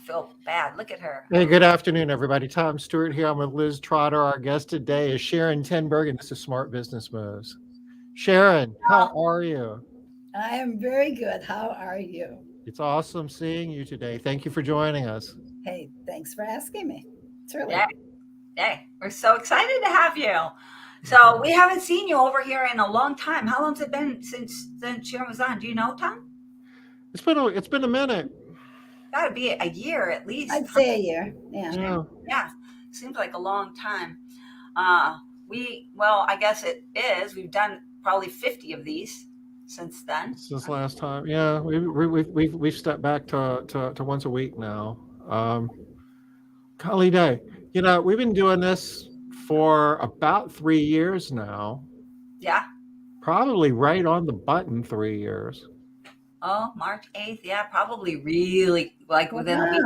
feel bad. Look at her. Hey, good afternoon, everybody. Tom Stewart here. I'm with Liz Trotter. Our guest today is Sharon Tinberg, and this is Smart Business Moves. Sharon, how are you? I am very good. How are you? It's awesome seeing you today. Thank you for joining us. Hey, thanks for asking me. It's really Yeah, we're so excited to have you. So we haven't seen you over here in a long time. How long's it been since Sharon was on? Do you know, Tom? It's been a minute. Got to be a year at least. I'd say a year. Yeah. Yeah. Seems like a long time. I guess it is. We've done probably 50 of these since then. Since last time, yeah, we've stepped back to once a week now. Golly day, we've been doing this for about 3 years now. Yeah. Probably right on the button 3 years. Oh, March 8th. Yeah, probably really like within a week.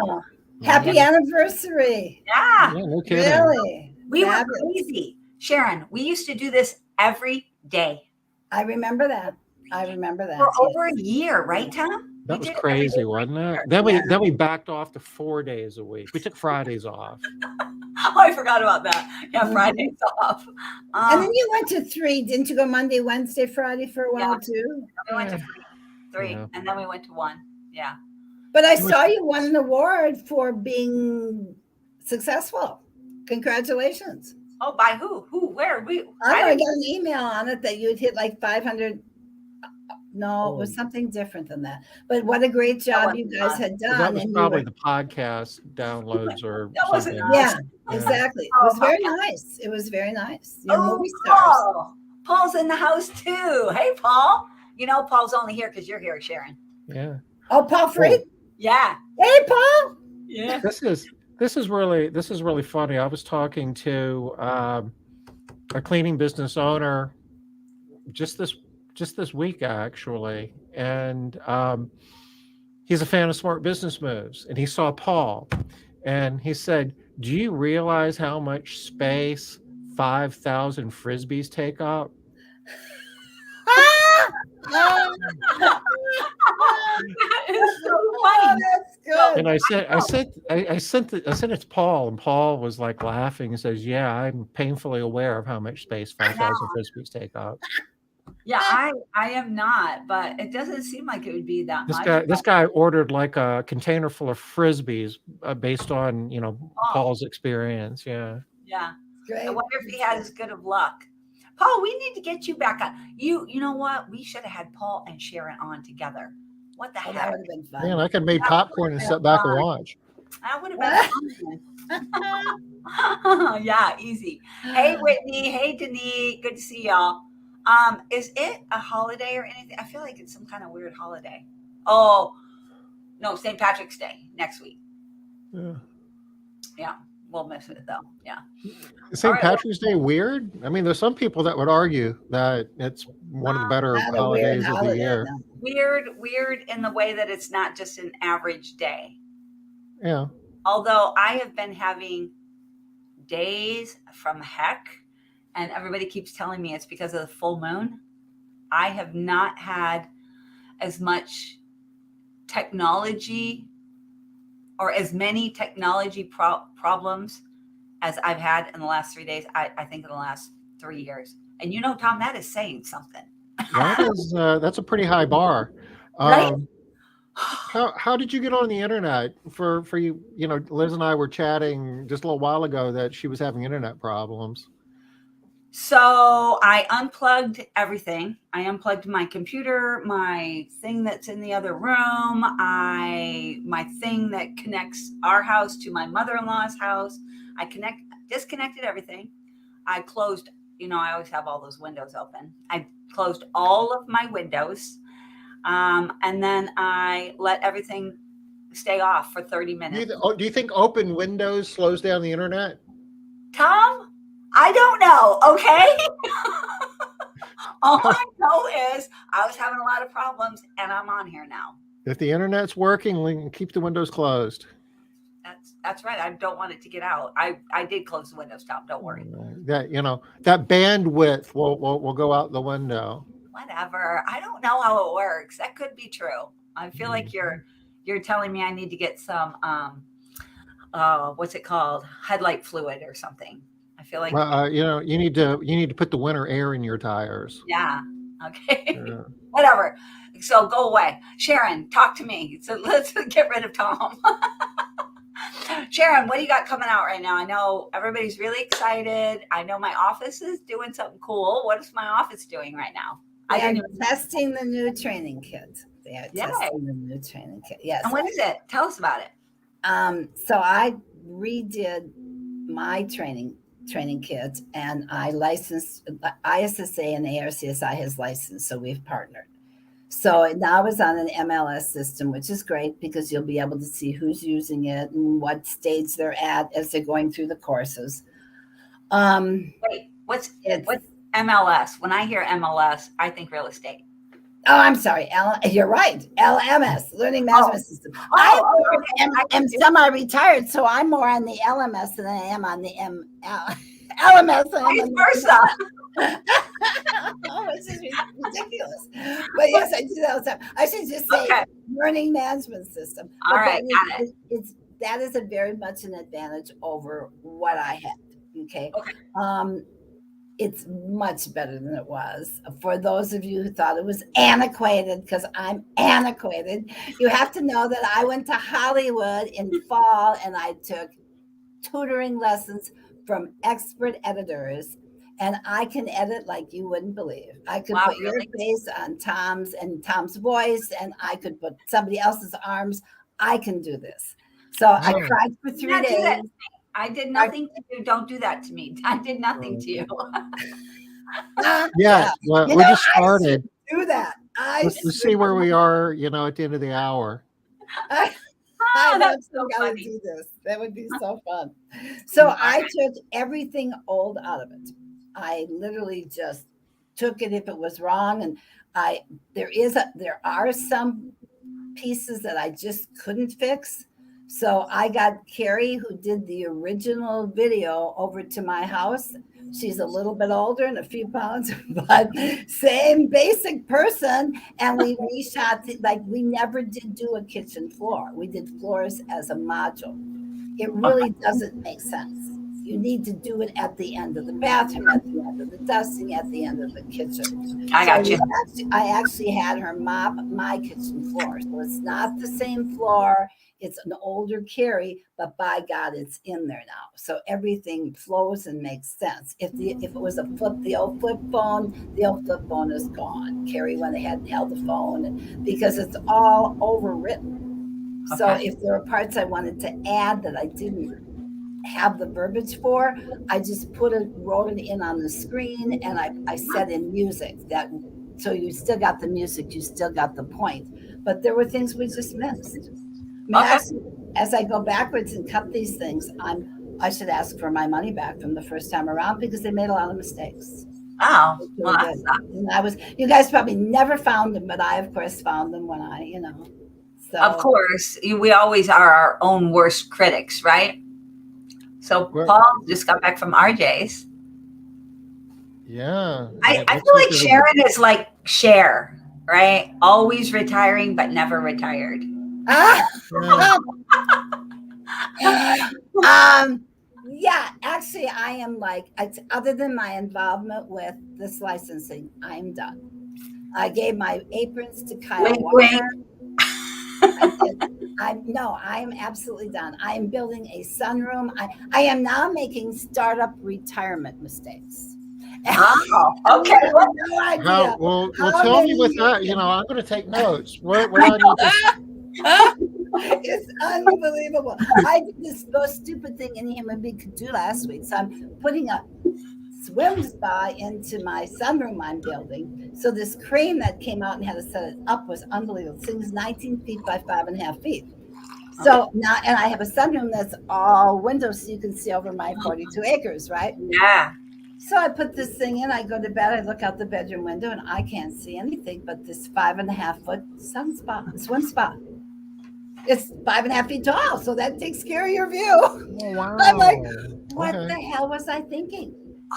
Happy anniversary. Yeah. No kidding. Really? We were crazy. Sharon, we used to do this every day. I remember that. For over a year, right, Tom? That was crazy, wasn't it? Then we backed off to 4 days a week. We took Fridays off. Oh, I forgot about that. Yeah, Fridays off. And then you went to 3. Didn't you go Monday, Wednesday, Friday for a while too? We went to 3, and then we went to 1. Yeah. But I saw you won an award for being successful. Congratulations. Oh, by who? Where? I got an email on it that you'd hit like 500. No, it was something different than that. But what a great job you guys had done. That was probably the podcast downloads or something. Yeah, exactly. It was very nice. It was very nice. You're movie stars. Paul's in the house too. Hey, Paul. Paul's only here because you're here, Sharon. Yeah. Oh, Paul Freed? Yeah. Hey, Paul. Yeah. This is really funny. I was talking to a cleaning business owner just this week actually, and he's a fan of Smart Business Moves, and he saw Paul, and he said, "Do you realize how much space 5,000 frisbees take up?" That is so funny. That's good. And I sent it to Paul, and Paul was like laughing and says, "Yeah, I'm painfully aware of how much space 5,000 frisbees take up." Yeah, I am not, but it doesn't seem like it would be that much. This guy ordered like a container full of frisbees based on Paul's experience. Yeah. Yeah. Great. I wonder if he has as good of luck. Paul, we need to get you back on. You know what? We should have had Paul and Sharon on together. What the heck? That would have been fun. Man, I could have made popcorn and sat back and watch. That would have been fun. Yeah, easy. Hey, Whitney. Hey, Denise. Good to see y'all. Is it a holiday or anything? I feel like it's some kind of weird holiday. Oh, no, St. Patrick's Day next week. Yeah, we'll miss it though. Yeah. Is St. Patrick's Day weird? I mean, there's some people that would argue that it's one of the better holidays of the year. No. Weird in the way that it's not just an average day. Yeah. Although I have been having days from heck, and everybody keeps telling me it's because of the full moon. I have not had as much technology or as many technology problems as I've had in the last 3 days. I think in the last 3 years. And Tom, that is saying something. That's a pretty high bar. Right? How did you get on the internet? For you, Liz and I were chatting just a little while ago that she was having internet problems. So I unplugged everything. I unplugged my computer, my thing that's in the other room, my thing that connects our house to my mother-in-law's house. I disconnected everything. I closed, I always have all those windows open. I closed all of my windows. And then I let everything stay off for 30 minutes. Do you think open windows slows down the internet? Tom, I don't know, okay? All I know is I was having a lot of problems, and I'm on here now. If the internet's working, we can keep the windows closed. That's right. I don't want it to get out. I did close the windows, Tom. Don't worry. That that bandwidth will go out the window. Whatever. I don't know how it works. That could be true. I feel like you're you're telling me I need to get some what's it called? Headlight fluid or something. I feel like Well, you need to put the winter air in your tires. yeah. Okay. Yeah. Whatever. So go away. Sharon, talk to me. So let's get rid of Tom. Sharon, what do you got coming out right now? I know everybody's really excited. I know my office is doing something cool. What is my office doing right now? They're testing the new training kit. They are testing the new training kit. Yes. And what is it? Tell us about it. So I redid my training kit, and I licensed ISSA and ARCSI has licensed, so we've partnered. So now it's on an MLS system, which is great because you'll be able to see who's using it and what stage they're at as they're going through the courses. Wait, what's MLS? When I hear MLS, I think real estate. Oh, I'm sorry. You're right. LMS, Learning Management System. I am semi-retired, so I'm more on the LMS than I am on the LMS. Vice versa. Oh, this is ridiculous. But yes, I do that all the time. I should just say Learning Management System. All right, got it. That is a very much an advantage over what I had. Okay. It's much better than it was. For those of you who thought it was antiquated, because I'm antiquated, you have to know that I went to Hollywood in fall and I took tutoring lessons from expert editors, and I can edit like you wouldn't believe. I could put your face on Tom's and Tom's voice, and I could put somebody else's arms. I can do this. So I cried for 3 days. I did nothing to you. Don't do that to me. I did nothing to you. Yeah, well, we just started. Do that. Let's see where we are, at the end of the hour. That's so funny. Do this. That would be so fun. So I took everything old out of it. I literally just took it if it was wrong, and there are some pieces that I just couldn't fix. So I got Carrie, who did the original video, over to my house. She's a little bit older and a few pounds, but same basic person. And we reshot, we never did do a kitchen floor. We did floors as a module. It really doesn't make sense. You need to do it at the end of the bathroom, at the end of the dusting, at the end of the kitchen. I got you. I actually had her mop my kitchen floor. So it's not the same floor. It's an older Carrie, but by God, it's in there now. So everything flows and makes sense. If it was the old flip phone is gone. Carrie went ahead and held the phone because it's all overwritten. Okay. So if there were parts I wanted to add that I didn't have the verbiage for, I just wrote it in on the screen, and I set in music so you still got the music, you still got the point. But there were things we just missed. As I go backwards and cut these things, I should ask for my money back from the first time around because they made a lot of mistakes. Oh, and you guys probably never found them, but I of course found them when So of course, we always are our own worst critics, right? So Paul just got back from RJ's. Yeah. I feel like Sharon is like Cher, right? Always retiring, but never retired. Yeah, actually, I am other than my involvement with this licensing, I'm done. I gave my aprons to Kyle Walker. I am absolutely done. I am building a sunroom. I am now making startup retirement mistakes. Oh, okay. No idea. Well, tell me with that. I'm going to take notes. What I need to... It's unbelievable. I did this most stupid thing any human being could do last week. So I'm putting a swim spa into my sunroom I'm building. So this crane that came out and had to set it up was unbelievable. This thing's 19 feet by 5.5 feet. So now, and I have a sunroom that's all windows so you can see over my 42 acres, right? Yeah. So I put this thing in, I go to bed, I look out the bedroom window, and I can't see anything but this 5.5 foot swim spa. It's 5.5 feet tall, so that takes care of your view. Oh, wow. I'm like, what the hell was I thinking?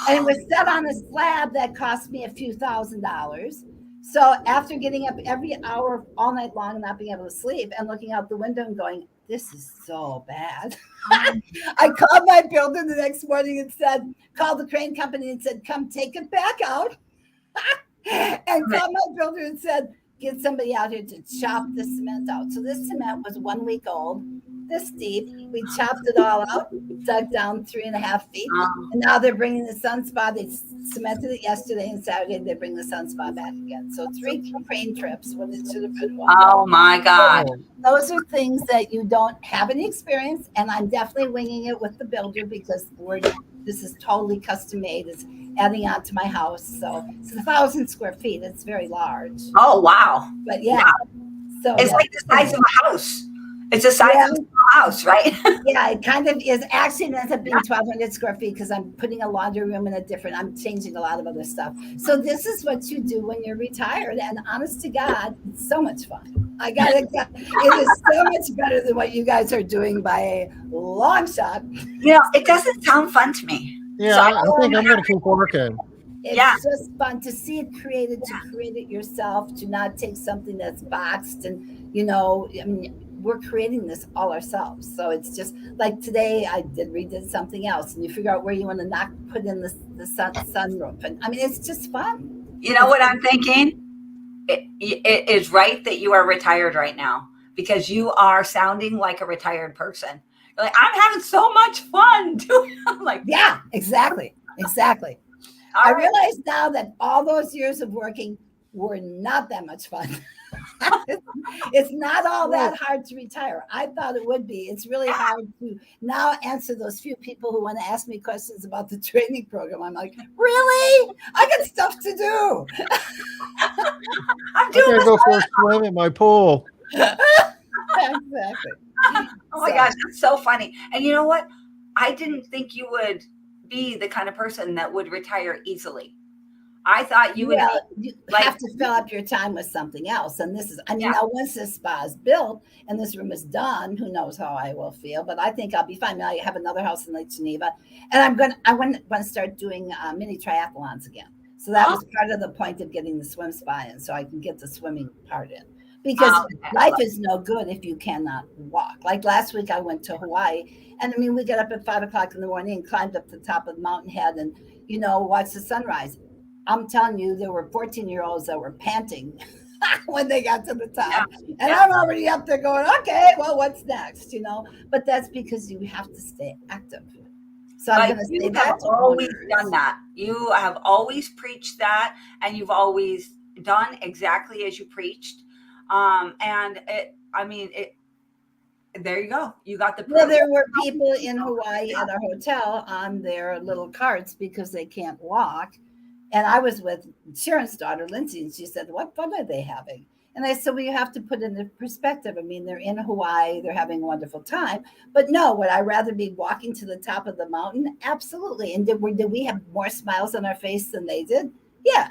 And it was set on a slab that cost me a few $1,000s. So after getting up every hour all night long and not being able to sleep and looking out the window and going, this is so bad. I called my builder the next morning and said, called the crane company and said, come take it back out. And called my builder and said, get somebody out here to chop the cement out. So this cement was 1 week old, this deep. We chopped it all out, dug down 3.5 feet. And now they're bringing the Sunspa. They cemented it yesterday and Saturday. They bring the Sunspa back again. So 3 crane trips when it should have been 1. Oh my God. Those are things that you don't have any experience. And I'm definitely winging it with the builder because this is totally custom made. It's adding on to my house. So it's 1,000 square feet. It's very large. Oh, wow. But yeah. Wow. So it's like the size of a house. It's the size of a small house, right? Yeah, it kind of is. Actually, it ends up being 1,200 square feet because I'm putting a laundry room in I'm changing a lot of other stuff. So this is what you do when you're retired. And honest to God, it's so much fun. It is so much better than what you guys are doing by a long shot. It doesn't sound fun to me. Yeah, So I think I'm going to keep working. It's just fun to see it created, to create it yourself, to not take something that's boxed and, we're creating this all ourselves. So it's just like today I redid something else and you figure out where you want to put in the sunroof. And it's just fun. You know what I'm thinking? It is right that you are retired right now because you are sounding like a retired person. You're like, I'm having so much fun doing yeah, exactly. I realize now that all those years of working were not that much fun. It's not all that hard to retire. I thought it would be. It's really hard to now answer those few people who want to ask me questions about the training program. I'm like, really? I got stuff to do. I'm going to go for a swim in my pool. Exactly. Oh my gosh, that's so funny. And you know what? I didn't think you would be the kind of person that would retire easily. I thought you would have to fill up your time with something else. And this is, now once this spa is built and this room is done, who knows how I will feel, but I think I'll be fine. Now I have another house in Lake Geneva and I want to start doing mini triathlons again. So that was part of the point of getting the swim spa in, so I can get the swimming part in. Because life is no good if you cannot walk. Like last week I went to Hawaii and we got up at 5 o'clock in the morning and climbed up to the top of the mountain head and, watched the sunrise. I'm telling you, there were 14-year-olds that were panting when they got to the top. Yeah. And I'm already up there going, okay, well, what's next? But that's because you have to stay active. So I'm going to say that. You've always done that. You have always preached that, and you've always done exactly as you preached. There you go. You got the proof. Well, there were people in Hawaii at our hotel on their little carts because they can't walk. And I was with Sharon's daughter, Lindsay, and she said, what fun are they having? And I said, well, you have to put it into perspective. They're in Hawaii, they're having a wonderful time. But no, would I rather be walking to the top of the mountain? Absolutely. And did we have more smiles on our face than they did? Yeah.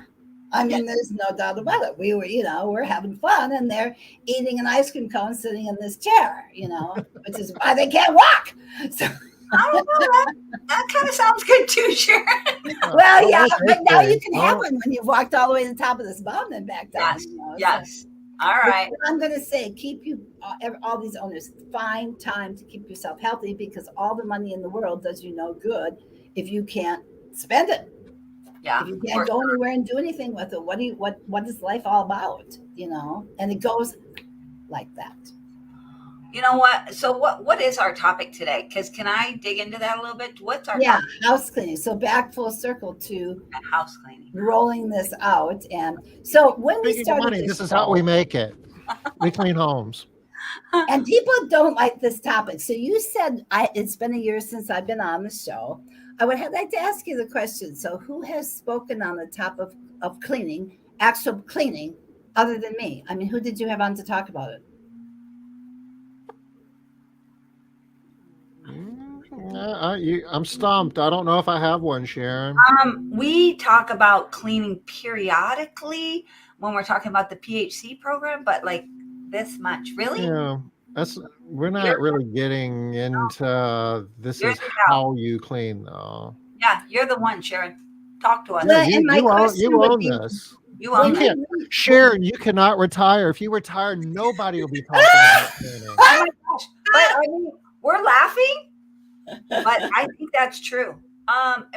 There's no doubt about it. We were, we're having fun and they're eating an ice cream cone sitting in this chair, which is why they can't walk. So I don't know. That kind of sounds good too, Sharon. Well, yeah, but now you can have one when you've walked all the way to the top of this mountain and back down. Yes. All right. I'm going to say, keep all these owners, find time to keep yourself healthy because all the money in the world does you no good if you can't spend it. Yeah. If you can't go anywhere and do anything with it, what is life all about? And it goes like that. You know what? So what is our topic today? Because can I dig into that a little bit? What's our topic? House cleaning. So back full circle to house cleaning, rolling this out. And so when we started this is how we make it. We clean homes. And people don't like this topic. So you said it's been a year since I've been on the show. I would like to ask you the question. So who has spoken on the top of cleaning, actual cleaning, other than me? Who did you have on to talk about it? I'm stumped. I don't know if I have one, Sharon. We talk about cleaning periodically when we're talking about the PHC program, but like this much, really? Yeah, we're not really getting into this is how you clean, though. Yeah, you're the one, Sharon. Talk to us. Well, you own this. You When own You it. can't, Sharon, you cannot retire. If you retire, nobody will be talking about cleaning. Oh my gosh. But I mean, we're laughing, but I think that's true.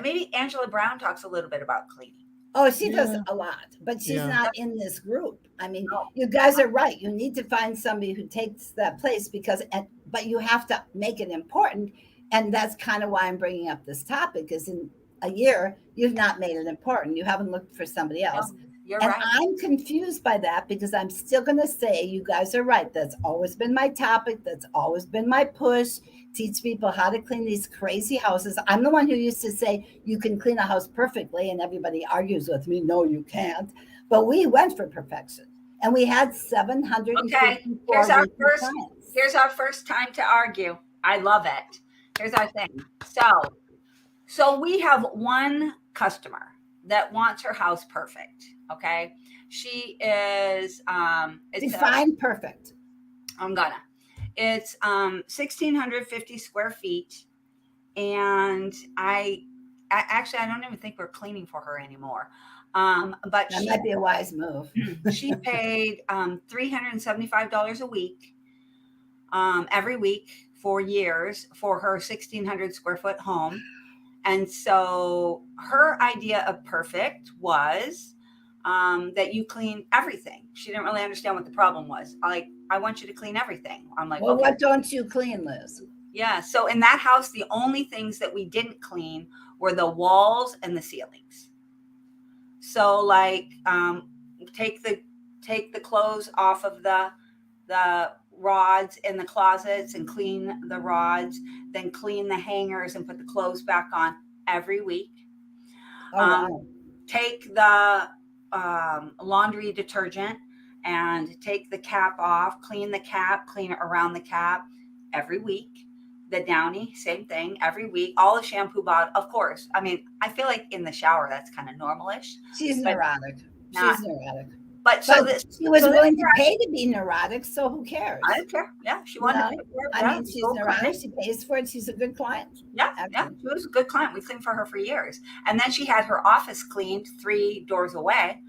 Maybe Angela Brown talks a little bit about cleaning. Oh, she does Yeah. a lot, but she's Yeah. not in this group. I mean, No. you guys are right. You need to find somebody who takes that place because, but you have to make it important. And that's kind of why I'm bringing up this topic is in a year, you've not made it important. You haven't looked for somebody else. No, you're And right. I'm confused by that because I'm still going to say, you guys are right. That's always been my topic. That's always been my push. Teach people how to clean these crazy houses. I'm the one who used to say you can clean a house perfectly, and everybody argues with me. No, you can't. But we went for perfection, and we had 754 Okay, here's our working first- clients. Here's our first time to argue. I love it. Here's our thing. So we have one customer that wants her house perfect. Okay. She is Define perfect. it's 1,650 square feet. And I don't even think we're cleaning for her anymore. But That might be a wise move. she paid $375 a week, every week for years for her 1,600 square foot home. And so her idea of perfect was that you clean everything. She didn't really understand what the problem was. I want you to clean everything. I'm like, Well, okay. what don't you clean, Liz? Yeah. So in that house, the only things that we didn't clean were the walls and the ceilings. So like, take the clothes off of the rods in the closets and clean the rods, then clean the hangers and put the clothes back on every week. Oh, wow. Take the laundry detergent and take the cap off, clean the cap, clean it around the cap every week. The Downy, same thing every week. All the shampoo bottle, of course. I mean, I feel like in the shower that's kind of normalish. She's neurotic. Not- She's neurotic. But so But this, she was so willing this- to pay to be neurotic, so who cares? I don't care. Yeah, she wanted. No, to pay for it. I Yeah, mean, she's go neurotic. clean. She pays for it. She's a good client. Yeah, Actually. she was a good client. We cleaned for her for years, and then she had her office cleaned 3 doors away,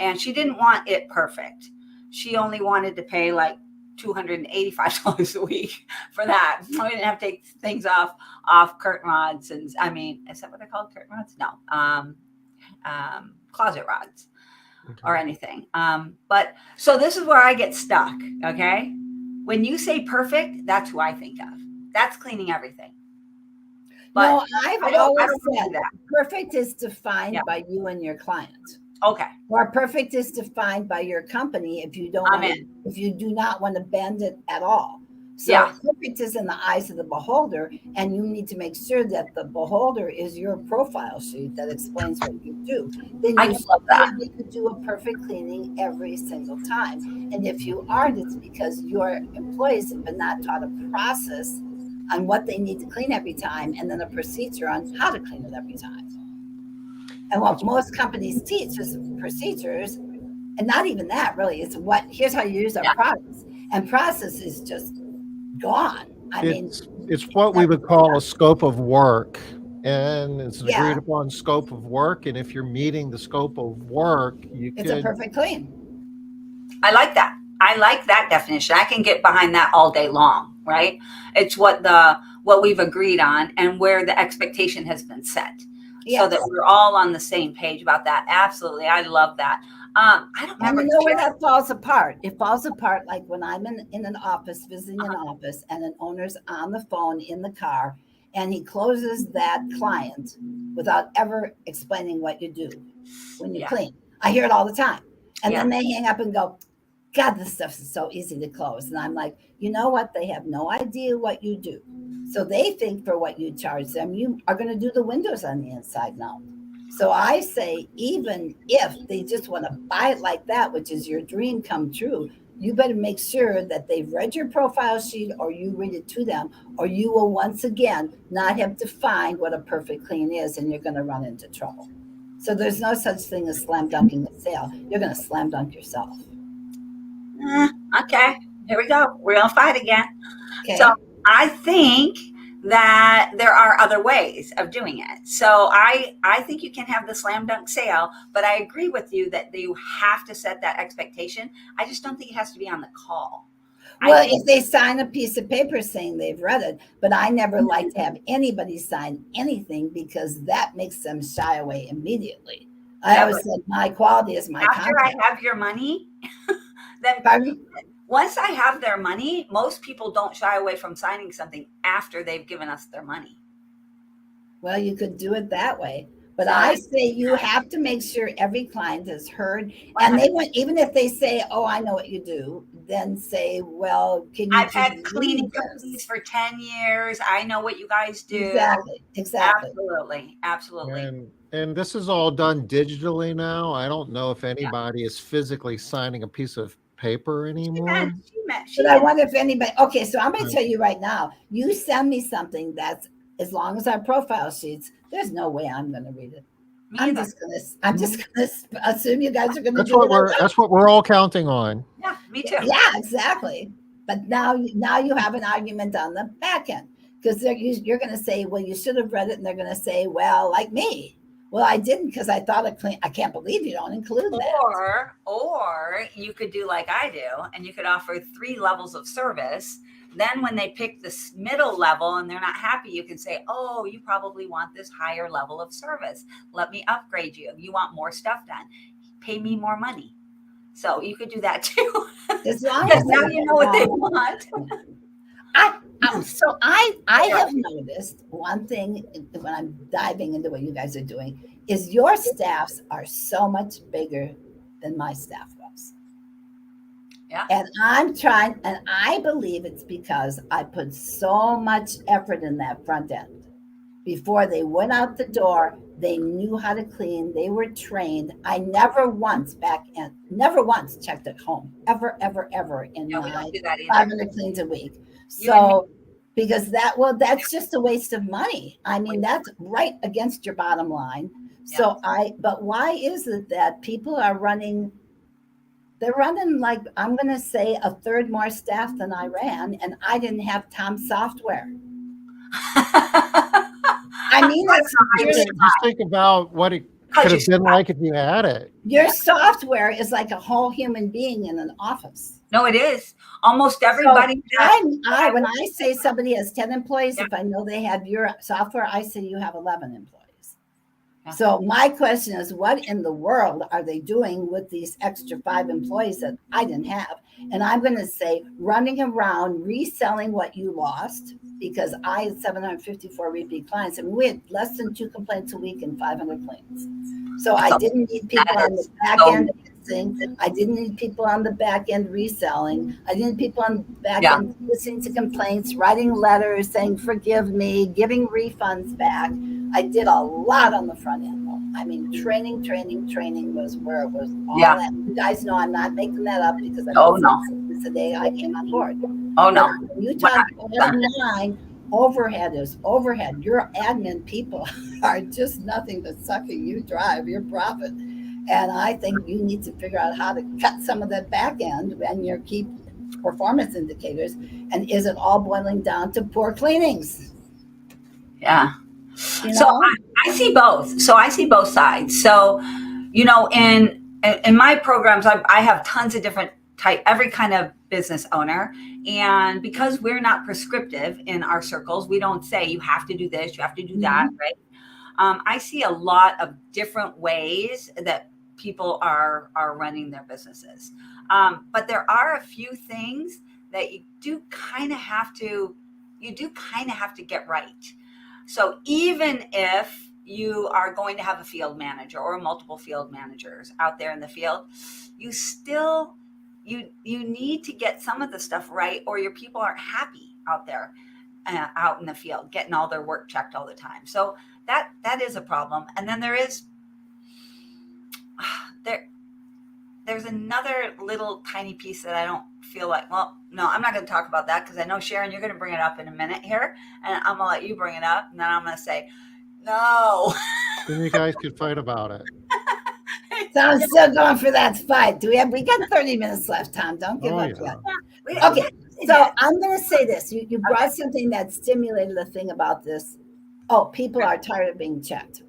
and she didn't want it perfect. She only wanted to pay like $285 a week for that. We didn't have to take things off curtain rods, and I mean, is that what they're called? Curtain rods? No, closet rods or anything. But so this is where I get stuck. Okay, when you say perfect, that's who I think of. That's cleaning everything. But No, I've I don't always do said that. perfect is defined Yeah. by you and your client. Okay, Or perfect is defined by your company if you don't I'm want in. if you do not want to bend it at all. So Yeah. perfect is in the eyes of the beholder, and you need to make sure that the beholder is your profile sheet that explains what you do. Then I you love that. should be able to do a perfect cleaning every single time. And if you aren't, it's because your employees have been not taught a process on what they need to clean every time, and then a procedure on how to clean it every time. And what most companies teach is procedures, and not even that really. It's here's how you use our products, and process is just gone. I mean, It's what we would call a scope of work, and it's an Yeah. agreed upon scope of work. And if you're meeting the scope of work, you it's a could. perfect clean. I like that. I like that definition. I can get behind that all day long, right? It's what we've agreed on and where the expectation has been set. So that we're all on the same page about that. Absolutely. I love that. I don't And remember. you know where that falls apart? It falls apart like when I'm in an office, visiting an office, and an owner's on the phone in the car, and he closes that client without ever explaining what you do when you clean. I hear it all the time. And then they hang up and go, God, this stuff is so easy to close. And I'm like, you know what? They have no idea what you do. So they think for what you charge them, you are going to do the windows on the inside now. So I say, even if they just want to buy it like that, which is your dream come true, you better make sure that they've read your profile sheet or you read it to them, or you will once again not have to find what a perfect clean is, and you're going to run into trouble. So there's no such thing as slam dunking a sale. You're going to slam dunk yourself. Okay, here we go. We're going to fight again. Okay. So I think that there are other ways of doing it. So I think you can have the slam dunk sale, but I agree with you that you have to set that expectation. I just don't think it has to be on the call. Well, if they sign a piece of paper saying they've read it, but I never like to have anybody sign anything because that makes them shy away immediately. I always said my quality is my after content. I have your money, then once I have their money, most people don't shy away from signing something after they've given us their money. Well, you could do it that way. But I say you have to make sure every client has heard, and they want, even if they say, "Oh, I know what you do," then say, "Well, can you?" I've had cleaning companies for 10 years. I know what you guys do. Exactly. Absolutely. And this is all done digitally now. I don't know if anybody is physically signing a piece of paper anymore. But I wonder if anybody. Okay, so I'm going to tell you right now. You send me something that's as long as our profile sheets. There's no way I'm going to read it. I'm just gonna assume you guys are gonna do it. That's what we're all counting on. Yeah, me too. Yeah, exactly. But now you have an argument on the back end because you're gonna say, well, you should have read it, and they're gonna say, well, like me. Well, I didn't because I thought I can't believe you don't include that. Or you could do like I do, and you could offer 3 levels of service. Then when they pick this middle level and they're not happy, you can say, oh, you probably want this higher level of service. Let me upgrade you. You want more stuff done. Pay me more money. So you could do that too. As long as now you know what they want. I have noticed one thing when I'm diving into what you guys are doing is your staffs are so much bigger than my staff was. Yeah. And I'm trying, and I believe it's because I put so much effort in that front end. Before they went out the door, they knew how to clean. They were trained. I never once checked at home, ever in my 500 cleans a week. So, because that's just a waste of money. I mean, that's right against your bottom line. So but why is it that people are running? They're running like, I'm going to say, a third more staff than I ran, and I didn't have Tom's software. I mean, just think about what it could have been like if you had it. Your software is like a whole human being in an office. No, it is. Almost everybody. So when I say somebody has 10 employees, if I know they have your software, I say you have 11 employees. So my question is, what in the world are they doing with these extra 5 employees that I didn't have? And I'm going to say running around reselling what you lost, because I had 754 repeat clients, and we had less than 2 complaints a week and 500 claims. So I didn't need people on the back end fixing. I didn't need people on the back end reselling. I didn't need people on the back end listening to complaints, writing letters, saying, forgive me, giving refunds back. I did a lot on the front end, though. I mean, training was where it was all at. You guys know I'm not making that up because since the day I came on board. Oh, no. When you talk bottom line, overhead is overhead. Your admin people are just nothing but sucking you dry of your profit. And I think you need to figure out how to cut some of that back end and your key performance indicators. And is it all boiling down to poor cleanings? Yeah. So I see both. So I see both sides. So, in my programs, I have tons of different every kind of business owner. And because we're not prescriptive in our circles, we don't say you have to do this, you have to do that, right? I see a lot of different ways that people are running their businesses. But there are a few things that you do kind of have to get right. So even if you are going to have a field manager or multiple field managers out there in the field, you still, you need to get some of the stuff right, or your people aren't happy out there, out in the field, getting all their work checked all the time. So that is a problem. And then there's another little tiny piece that I don't feel like, well, no, I'm not going to talk about that because I know, Sharon, you're going to bring it up in a minute here, and I'm going to let you bring it up, and then I'm going to say, no. Then you guys could fight about it. So I'm still going for that fight. We got 30 minutes left, Tom. Don't give up yet. Okay. So I'm going to say this. You brought something that stimulated the thing about this. Oh, people are tired of being checked.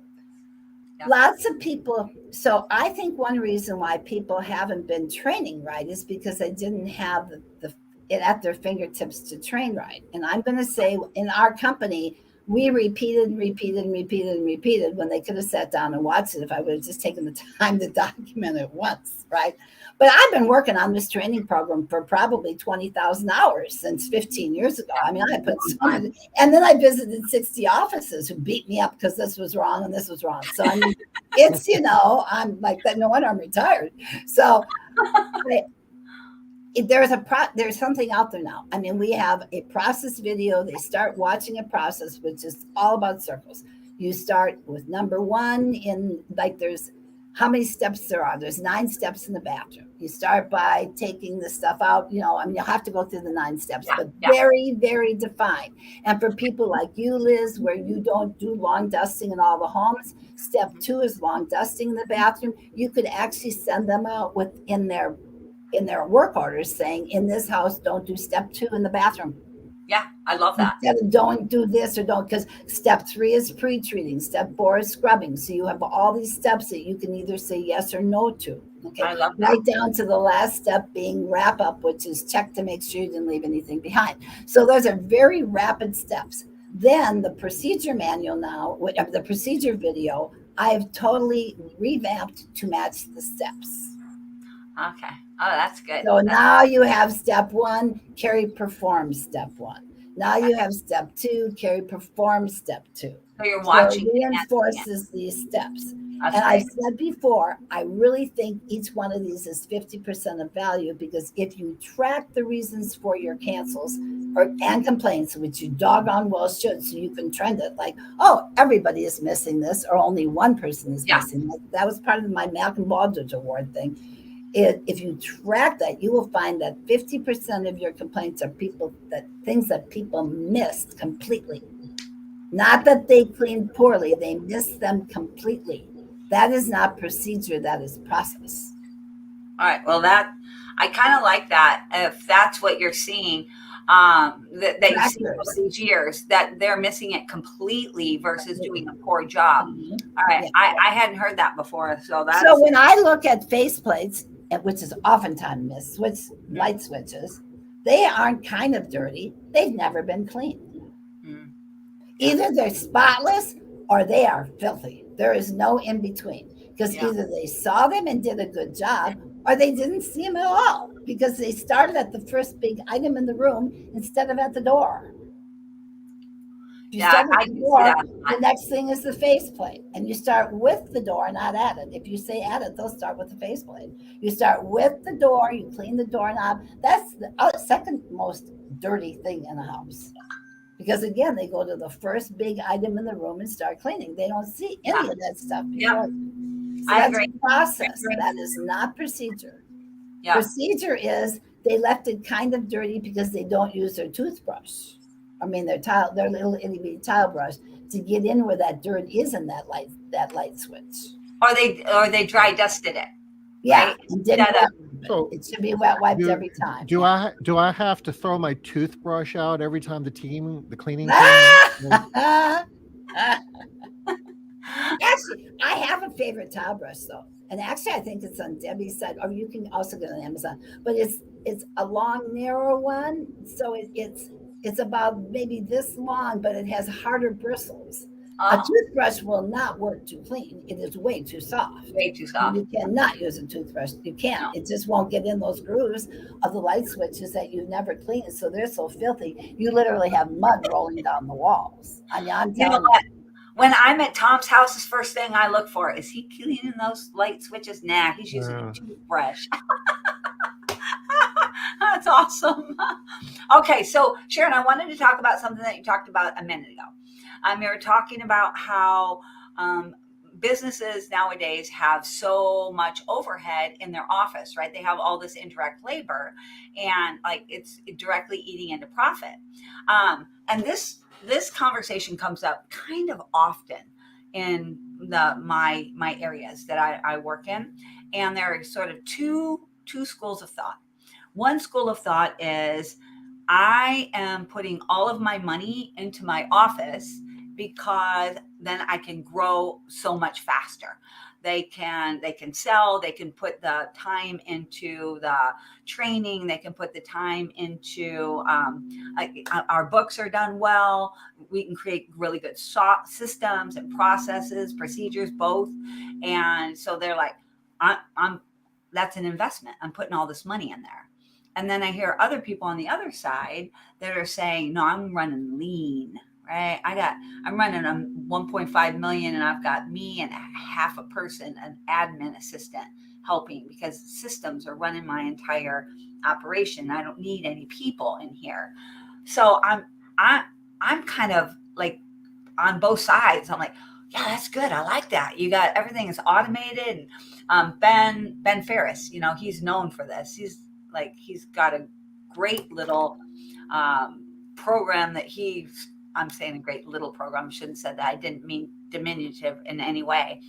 Yeah. Lots of people. So I think one reason why people haven't been training right is because they didn't have it at their fingertips to train right. And I'm going to say in our company, we repeated when they could have sat down and watched it if I would have just taken the time to document it once, right? But I've been working on this training program for probably 20,000 hours since 15 years ago. I mean, I put so many, and then I visited 60 offices who beat me up because this was wrong and this was wrong. So I mean, it's, I'm like that. No wonder I'm retired. So there's something out there now. I mean, we have a process video. They start watching a process, which is all about circles. You start with number one there's how many steps there are. There's 9 steps in the bathroom. You start by taking the stuff out. You'll have to go through the 9 steps, but very, very defined. And for people like you, Liz, where you don't do long dusting in all the homes, step 2 is long dusting in the bathroom. You could actually send them out in their work orders saying, in this house, don't do step 2 in the bathroom. Yeah, I love that. Instead of don't do this or don't, because step 3 is pre-treating, step 4 is scrubbing. So you have all these steps that you can either say yes or no to. Okay, I love that. Right down to the last step being wrap up, which is check to make sure you didn't leave anything behind. So those are very rapid steps. Then the procedure manual now, the procedure video, I've totally revamped to match the steps. Okay. Oh, that's good. So now you have step 1, Carrie performs step 1. Now you have step 2, Carrie performs step 2. So you're watching. So it reinforces these steps. That's and right. I've said before, I really think each one of these is 50% of value, because if you track the reasons for your cancels and complaints, which you doggone well should, so you can trend it like, oh, everybody is missing this, or only one person is missing it. That was part of my Malcolm Baldrige Award thing. If you track that, you will find that 50% of your complaints are things that people missed completely. Not that they cleaned poorly, they missed them completely. That is not procedure, that is process. All right. Well, I kind of like that. If that's what you're seeing, that you see all these years, that they're missing it completely versus doing a poor job. Mm-hmm. All right. Yeah. I hadn't heard that before. So when I look at faceplates, which is oftentimes missed, light switches, they aren't kind of dirty. They've never been cleaned. Either they're spotless or they are filthy. There is no in between, because either they saw them and did a good job, or they didn't see them at all, because they started at the first big item in the room instead of at the door. You start at the door, the next thing is the faceplate, and you start with the door, not at it. If you say at it, they'll start with the faceplate. You start with the door, you clean the doorknob. That's the second most dirty thing in a house. Because again, they go to the first big item in the room and start cleaning. They don't see any of that stuff before. So that's a process. That is not procedure. Yeah. Procedure is they left it kind of dirty because they don't use their toothbrush. I mean, their little itty bitty tile brush to get in where that dirt is in that light switch. Or they dry dusted it. Yeah, right? And didn't so it should be wet wiped every time. Do I have to throw my toothbrush out every time the cleaning team? Actually, I have a favorite tile brush though, and actually I think it's on Debbie's side, or you can also get it on Amazon. But it's a long, narrow one, so it's about maybe this long, but it has harder bristles. A toothbrush will not work to clean. It is way too soft. Way too soft. You cannot use a toothbrush. You can't. No. It just won't get in those grooves of the light switches that you've never cleaned. So they're so filthy. You literally have mud rolling down the walls. I mean, I'm telling you. When I'm at Tom's house, the first thing I look for is he cleaning those light switches? Nah, he's using a toothbrush. That's awesome. Okay, so Sharon, I wanted to talk about something that you talked about a minute ago. You were talking about how businesses nowadays have so much overhead in their office, right? They have all this indirect labor, and like it's directly eating into profit. And this conversation comes up kind of often in my areas that I work in, and there are sort of two schools of thought. One school of thought is I am putting all of my money into my office because then I can grow so much faster. They can sell, they can put the time into the training, they can put the time into our books are done well. We can create really good systems and processes, procedures, both. And so they're like, I'm that's an investment. I'm putting all this money in there. And then I hear other people on the other side that are saying, no, I'm running lean, right? I'm running a 1.5 million and I've got me and half a person, an admin assistant helping because systems are running my entire operation. I don't need any people in here. So I'm kind of like on both sides. I'm like, yeah, that's good. I like that. You got everything is automated. Ben Ferris, he's known for this. He's got a great little program that I'm saying a great little program. I shouldn't have said that. I didn't mean diminutive in any way.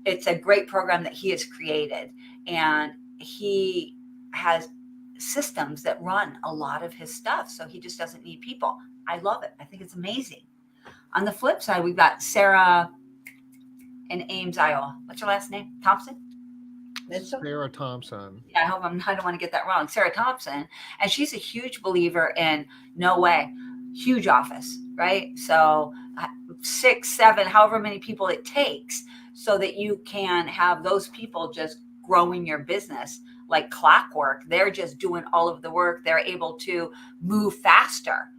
It's a great program that he has created, and he has systems that run a lot of his stuff. So he just doesn't need people. I love it. I think it's amazing. On the flip side, we've got Sarah in Ames, Iowa. What's your last name? Thompson? Sarah Thompson. Yeah, I don't want to get that wrong. Sarah Thompson. And she's a huge believer in no way, huge office, right? So 6, 7, however many people it takes so that you can have those people just growing your business like clockwork. They're just doing all of the work. They're able to move faster.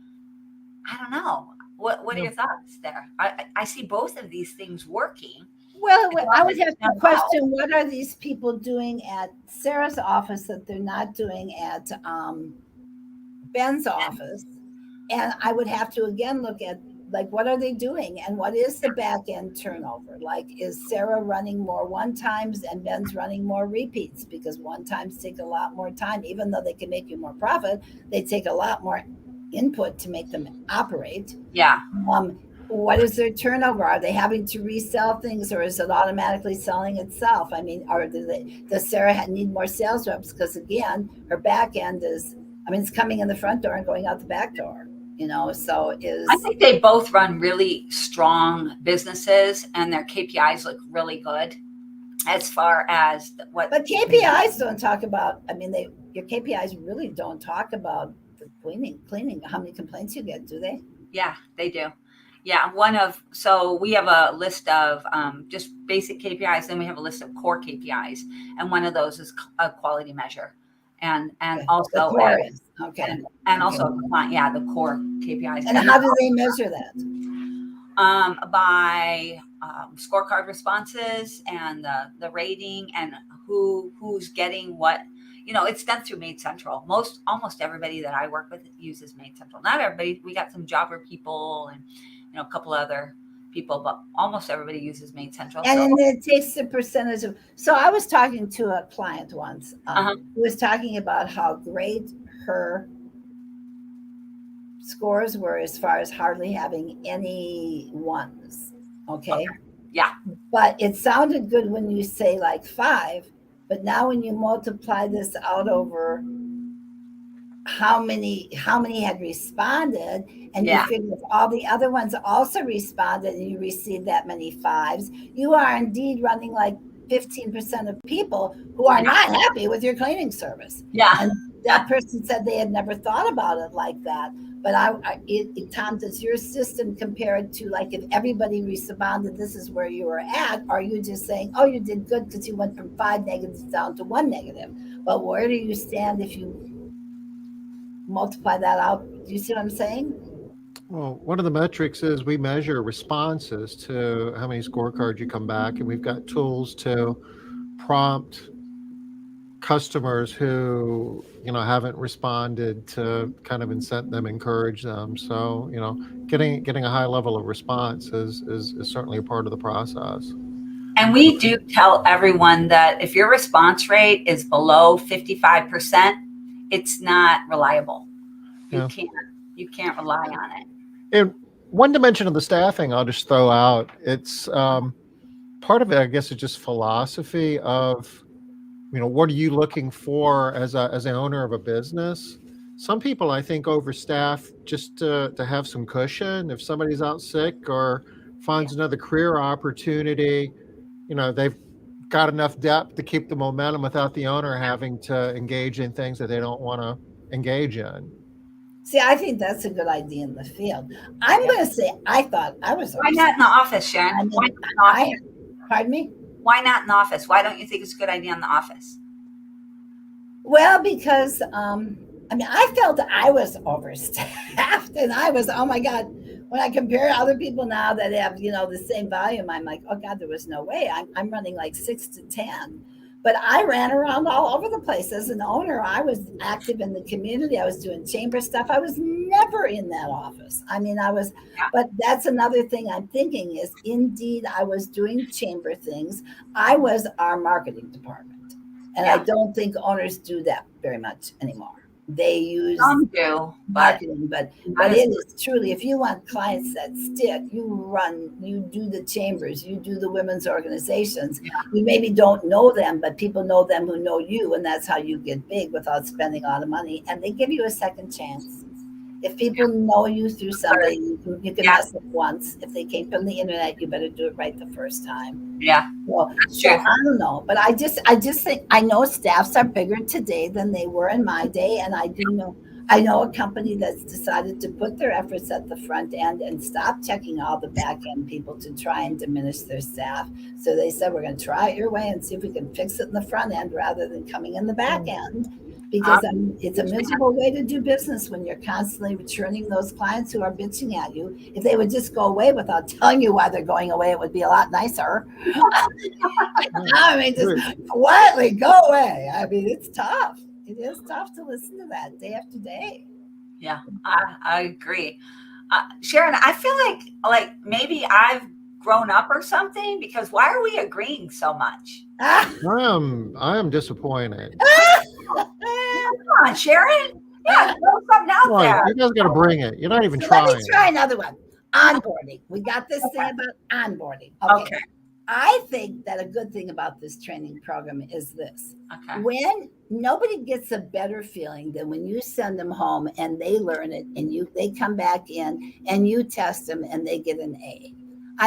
I don't know. What are your thoughts there? I see both of these things working. Well, I would have to question, what are these people doing at Sarah's office that they're not doing at Ben's office? And I would have to again look at, like, what are they doing and what is the back end turnover? Like, is Sarah running more one times and Ben's running more repeats? Because one times take a lot more time, even though they can make you more profit, they take a lot more input to make them operate. Yeah. What is their turnover? Are they having to resell things, or is it automatically selling itself? I mean, or does Sarah need more sales reps? Because again, her back end it's coming in the front door and going out the back door. I think they both run really strong businesses and their KPIs look really good as far as what. But KPIs don't talk about. Your KPIs really don't talk about the cleaning. How many complaints you get? Do they? Yeah, they do. Yeah, so we have a list of just basic KPIs, then we have a list of core KPIs, and one of those is a quality measure, and okay. Also the core is. also the core KPIs. And how do they measure that? By scorecard responses and the rating and who's getting what. It's done through MaidCentral. Almost everybody that I work with uses MaidCentral. Not everybody. We got some jobber people and a couple other people, but almost everybody uses MaidCentral. And then it takes the percentage of. So I was talking to a client once who was talking about how great her scores were as far as hardly having any ones. Okay. Yeah. But it sounded good when you say like 5. But now when you multiply this out over how many had responded, and you figure if all the other ones also responded and you received that many 5s, you are indeed running like 15% of people who are not happy with your cleaning service. Yeah. And that person said they had never thought about it like that. But Tom, does your system compare it to, like, if everybody responded, this is where you were at? Or are you just saying, oh, you did good because you went from 5 negatives down to 1 negative? But where do you stand if you multiply that out? Do you see what I'm saying? Well, one of the metrics is we measure responses to how many scorecards you come back, and we've got tools to prompt customers who haven't responded to kind of incent them, encourage them. So getting a high level of response is certainly a part of the process. And we do tell everyone that if your response rate is below 55%, it's not reliable. You can't rely on it. And one dimension of the staffing I'll just throw out, it's part of it, I guess, is just philosophy of what are you looking for as an owner of a business? some people, I think, overstaff just to have some cushion. If somebody's out sick or finds another career opportunity, they've got enough depth to keep the momentum without the owner having to engage in things that they don't want to engage in. See, I think that's a good idea in the field. I'm going to say I thought I was. Why not in the office, Sharon? I mean, Why not in the office? Pardon me? Why not in the office? Why don't you think it's a good idea in the office? Well, because I felt I was overstaffed, and I was, oh my God. When I compare other people now that have, the same volume, I'm like, oh God, there was no way. I'm running like 6 to 10. But I ran around all over the place as an owner. I was active in the community. I was doing chamber stuff. I was never in that office. But that's another thing I'm thinking is, indeed, I was doing chamber things. I was our marketing department. And I don't think owners do that very much anymore. They use some do marketing, but it is truly, if you want clients that stick, you do the chambers, you do the women's organizations. You maybe don't know them, but people know them who know you, and that's how you get big without spending a lot of money. And they give you a second chance. If people know you through somebody, you can mess up once. If they came from the internet, you better do it right the first time. Yeah. Well, so I don't know, but I just think, I know staffs are bigger today than they were in my day, and I know a company that's decided to put their efforts at the front end and stop checking all the back end people to try and diminish their staff. So they said, we're going to try it your way and see if we can fix it in the front end rather than coming in the back end. Because it's a miserable way to do business when you're constantly returning those clients who are bitching at you. If they would just go away without telling you why they're going away, it would be a lot nicer. Just quietly go away. It's tough. It is tough to listen to that day after day. Yeah, I agree. Sharon, I feel like maybe I've grown up or something, because why are we agreeing so much? I am disappointed. Come on, Sharon. Yeah, throw something out there. You guys got to bring it. You're not even trying. trying. Let me try another one. Onboarding. We got this thing about onboarding. Okay. I think that a good thing about this training program is this. Okay. When nobody gets a better feeling than when you send them home and they learn it, and they come back in and you test them and they get an A.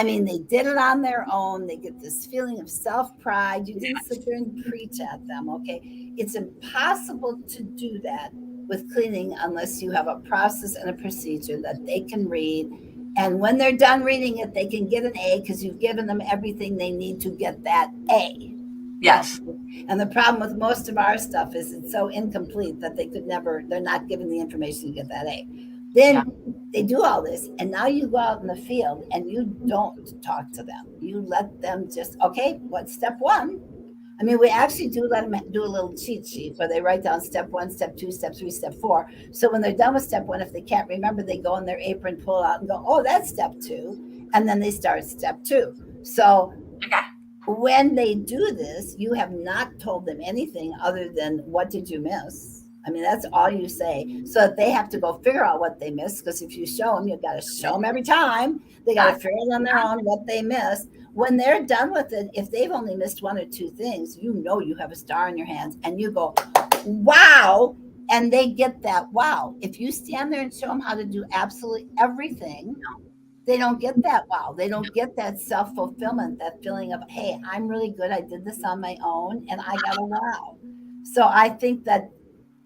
They did it on their own. They get this feeling of self-pride. You didn't sit there and preach at them, okay? It's impossible to do that with cleaning unless you have a process and a procedure that they can read. And when they're done reading it, they can get an A because you've given them everything they need to get that A. Yes. And the problem with most of our stuff is it's so incomplete that they're not given the information to get that A. Then they do all this, and now you go out in the field and you don't talk to them. You let them just, okay, what's step one? We actually do let them do a little cheat sheet where they write down step 1, step 2, step 3, step 4. So when they're done with step 1, if they can't remember, they go in their apron, pull it out and go, oh, that's step 2. And then they start step 2. So when they do this, you have not told them anything other than what did you miss? That's all you say. So that they have to go figure out what they missed, because if you show them, you've got to show them every time. They got to figure it on their own what they missed. When they're done with it, if they've only missed 1 or 2 things, you have a star in your hands and you go, wow. And they get that wow. If you stand there and show them how to do absolutely everything, they don't get that wow. They don't get that self-fulfillment, that feeling of, hey, I'm really good. I did this on my own and I got a wow. So I think that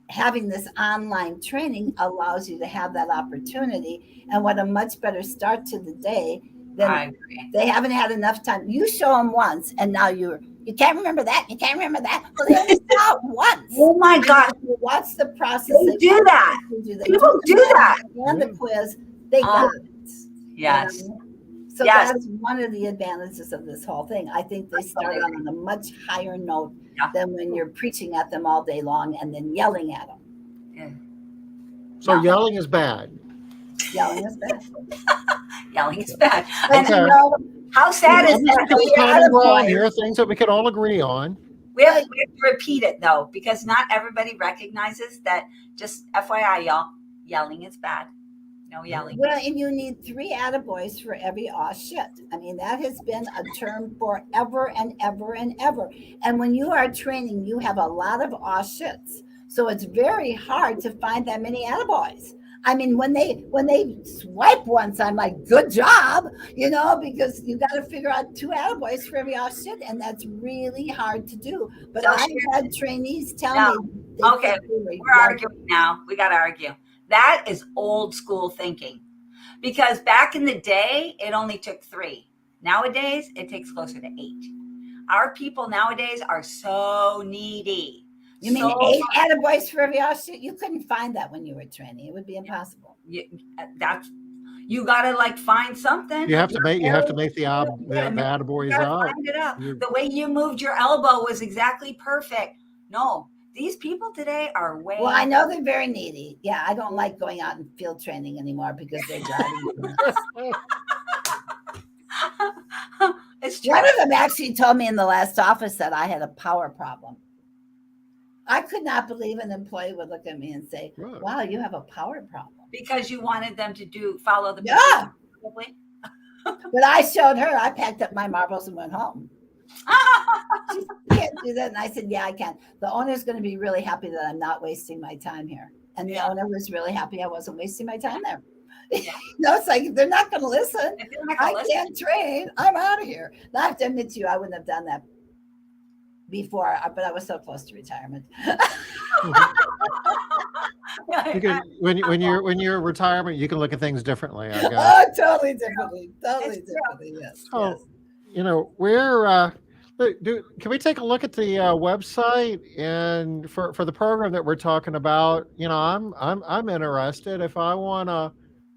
having this online training allows you to have that opportunity. And what a much better start to the day than they haven't had enough time. You show them once and now you can't remember that. You can't remember that. Well, they only saw it once. Oh my God. What's the process? They do that. People do that. And the quiz, they got it. Yes. So that's one of the advantages of this whole thing. I think they start on a much higher note than when you're preaching at them all day long and then yelling at them. Yeah. So yelling is bad. Yelling is bad. Yelling is bad. Okay. And how sad is that? Here are things that we can all agree on. We have to repeat it though, because not everybody recognizes that. Just FYI, y'all, yelling is bad. No yelling. Well, and you need 3 attaboys for every aw shit. That has been a term forever and ever and ever. And when you are training, you have a lot of aw shits. So it's very hard to find that many attaboys. I mean, when they swipe once, I'm like, good job, because you got to figure out 2 attaboys for every off shit, and that's really hard to do. But So I've had trainees tell me. Okay, we're arguing now. We got to argue. That is old school thinking, because back in the day, it only took 3. Nowadays, it takes closer to 8. Our people nowadays are so needy. You mean 8 attaboys for every off shit? You couldn't find that when you were training. It would be impossible. You gotta find something. You have to make the attaboys up. Find it up. The way you moved your elbow was exactly perfect. No, these people today are way. Well, I know they're very needy. Yeah, I don't like going out and field training anymore because they're driving me nuts. It's true. One of them actually told me in the last office that I had a power problem. I could not believe an employee would look at me and say, Right. wow, you have a power problem. Because you wanted them to follow the Yeah. probably. But I showed her, I packed up my marbles and went home. She can't do that. And I said, yeah, I can. The owner's going to be really happy that I'm not wasting my time here. And the owner was really happy I wasn't wasting my time there. It's like, they're not going to listen. I can't train. I'm out of here. Now, I have to admit to you, I wouldn't have done that before, but I was so close to retirement. When you're in retirement, you can look at things differently, I guess. Oh, totally differently. Yes. So, we're can we take a look at the website and for the program that we're talking about? I'm interested. If I want to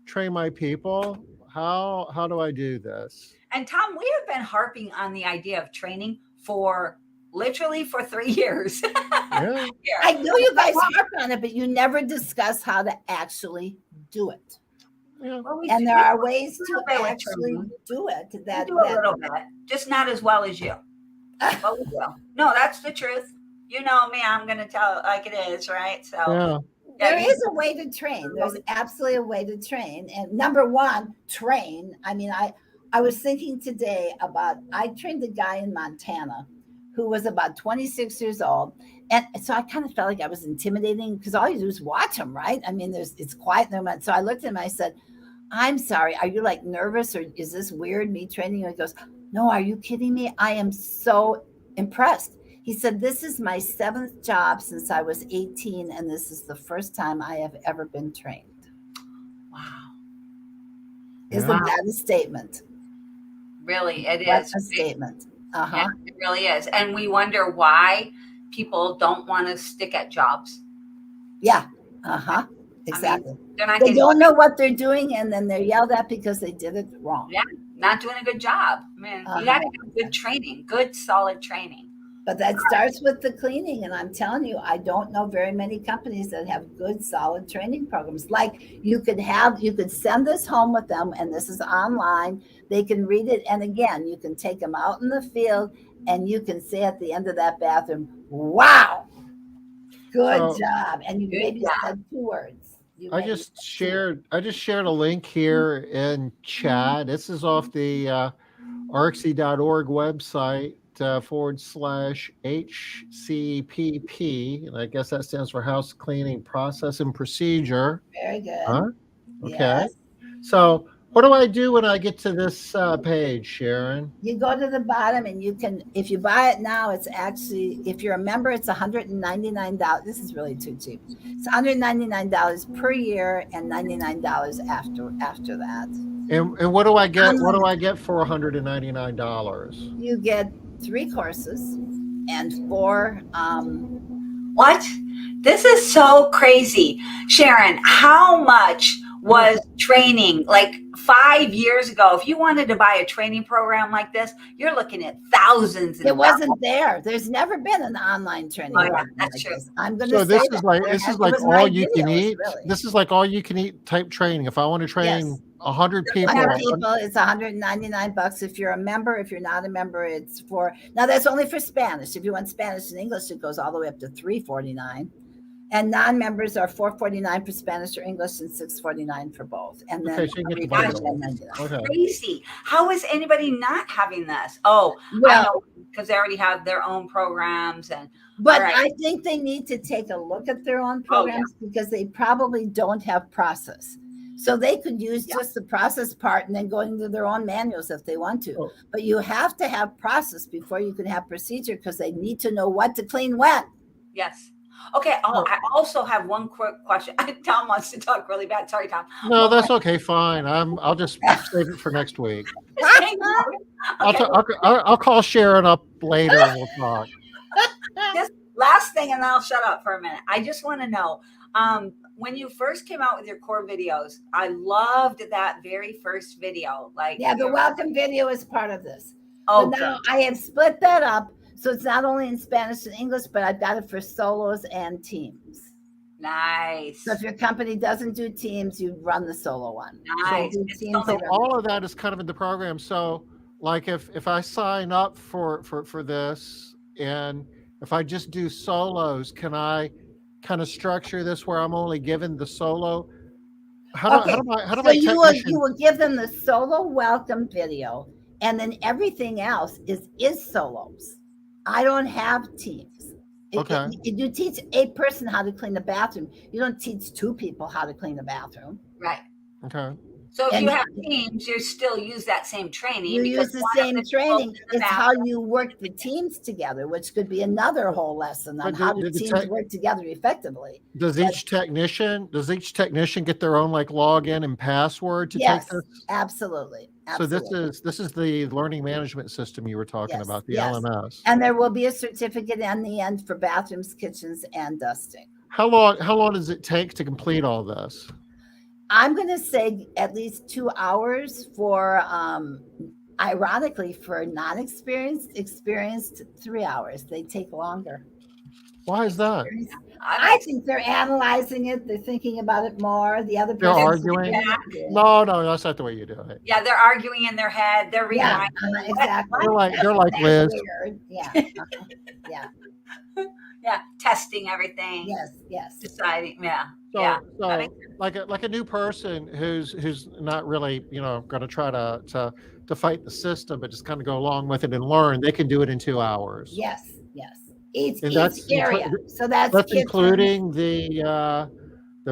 train my people, how do I do this? And Tom, we have been harping on the idea of training for literally for 3 years. Yeah. I know you guys harp on it, but you never discuss how to actually do it. Yeah. Well, And there are ways to actually do it. We do a little bit, just not as well as you. But we will. No, that's the truth. You know me, I'm going to tell it like it is, right? So Yeah. There is a way to train. There's absolutely a way to train. And number one, train. I mean, I was thinking today about, I trained a guy in Montana who was about 26 years old. And so I kind of felt like I was intimidating because all you do is watch him, right? I mean, it's quiet in there. So I looked at him, I said, I'm sorry, are you nervous or is this weird, me training you? He goes, no, are you kidding me? I am so impressed. He said, this is my 7th job since I was 18, and this is the first time I have ever been trained. Wow. Isn't that a statement? Really, it That's is a statement. Yeah, it really is. And we wonder why people don't want to stick at jobs. Yeah. Exactly. I mean, they don't know what they're doing, and then they're yelled at because they did it wrong. Yeah, not doing a good job. I mean, you got to have good training, good, solid training. But that starts with the cleaning. And I'm telling you, I don't know very many companies that have good, solid training programs. Like you could send this home with them, and this is online. They can read it. And again, you can take them out in the field and you can say at the end of that bathroom, wow, good job. And you maybe said 2 words. I just shared a link here in chat. This is off the arcsy.org website. /HCPP, and I guess that stands for House Cleaning Process and Procedure. Very good. Okay. Yes. So what do I do when I get to this page, Sharon? You go to the bottom and you can, if you buy it now, it's actually, if you're a member, it's $199. This is really too cheap. It's $199 per year and $99 after that. And what do I get? What do I get for $199? You get 3 courses and 4 What? This is so crazy. Sharon, how much was training 5 years ago? If you wanted to buy a training program like this, you're looking at thousands. It wasn't there. There's never been an online training program. That's true. I'm going to say this is like all you can eat. Really. This is like all you can eat type training. If I want to train 100 people, 100 people, it's $199. If you're a member, if you're not a member, it's for, now that's only for Spanish. If you want Spanish and English, it goes all the way up to $349. And non-members are $449 for Spanish or English and $649 for both. And then so you get the bundle. Crazy. How is anybody not having this? Oh, well, because they already have their own programs. And But all right. I think they need to take a look at their own Oh, yeah. programs because they probably don't have process. So they could use Yeah. just the process part and then go into their own manuals if they want to. Oh. But you have to have process before you can have procedure because they need to know what to clean when. Yes. Okay. Oh, I also have one quick question. Tom wants to talk really bad. Sorry, Tom. No, that's okay. Fine. I'll just save it for next week. Okay. I'll call Sharon up later and we'll talk. Just last thing, and I'll shut up for a minute. I just want to know, when you first came out with your core videos, I loved that very first video. Like, Yeah, the welcome video is part of this. oh, But now good. I have split that up. So it's not only in Spanish and English, but I've got it for solos and teams. Nice. So if your company doesn't do teams, you run the solo one. Nice. So do It's teams, only- you So run all of that is kind of in the program. So like if I sign up for this and if I just do solos, can I kind of structure this where I'm only given the solo? How do my So technician? you will give them the solo welcome video, and then everything else is solos. I don't have teams. Okay. You teach a person how to clean the bathroom. You don't teach two people how to clean the bathroom. Right. Okay. So if And you have teams, you still use that same training. You because use the one of same people training. in the It's how bathroom- you work the teams together, which could be another whole lesson on But how the do teams tech- work together effectively. Does each technician get their own like login and password to Yes, take this? absolutely. So Absolutely. this is the learning management system you were talking Yes, about, the yes. LMS. And there will be a certificate on the end for bathrooms, kitchens, and dusting. How long does it take to complete all this? I'm going to say at least 2 hours for, ironically, for experienced 3 hours. They take longer. Why is that? I think they're analyzing it. They're thinking about it more. The other They're person. arguing? Yeah, No, that's not the way you do it. Yeah, they're arguing in their head. They're yeah, rewinding. exactly. They're like That's Liz. weird. Yeah. Yeah. Yeah, testing everything. Yes. Deciding. Yeah. So, Yeah. so like a new person who's not really going to try to fight the system, but just kind of go along with it and learn. They can do it in 2 hours. Yes. Each And that's area. So that's kitchen. including the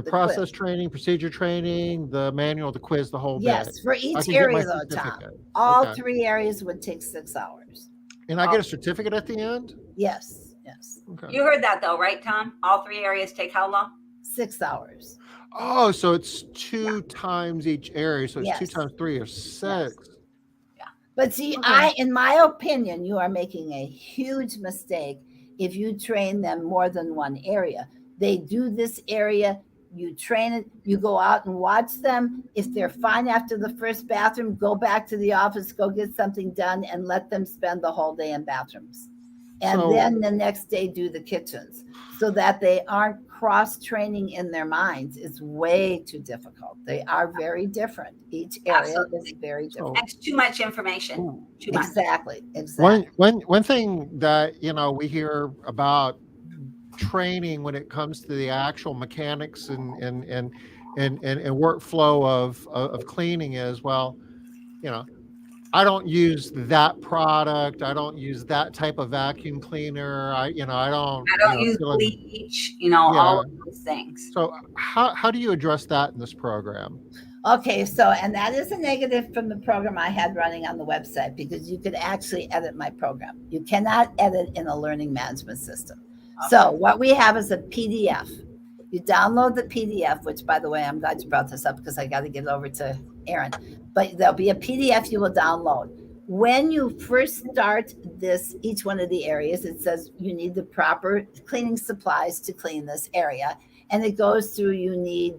process quiz. training, procedure training, the manual, the quiz, the whole bit. Yes, for I each can get my area though, Tom. certificate. All Okay. 3 areas would take 6 hours. And I get a certificate at the end. Yes. Okay. You heard that though, right, Tom? All 3 areas take how long? 6 hours. Oh, so it's 2 times each area. So it's 2 Yes. times 3 or 6. But see, Okay. in my opinion, you are making a huge mistake if you train them more than one area. They do this area, you train it, you go out and watch them. If they're fine after the first bathroom, go back to the office, go get something done, and let them spend the whole day in bathrooms. And So- then the next day do the kitchens so that they aren't cross-training in their minds. It's way too difficult. They are very different. Each area Absolutely. is very different. That's too much information. Too much. Exactly. One thing that we hear about training when it comes to the actual mechanics and workflow of cleaning is, well, I don't use that product. I don't use that type of vacuum cleaner. I don't use bleach, all of those things. So how do you address that in this program? Okay, so, and that is a negative from the program I had running on the website because you could actually edit my program. You cannot edit in a learning management system. Okay. So what we have is a PDF. You download the PDF, which by the way, I'm glad you brought this up because I got to get over to Aaron, but there'll be a PDF you will download. When you first start each one of the areas, it says you need the proper cleaning supplies to clean this area. And it goes through, you need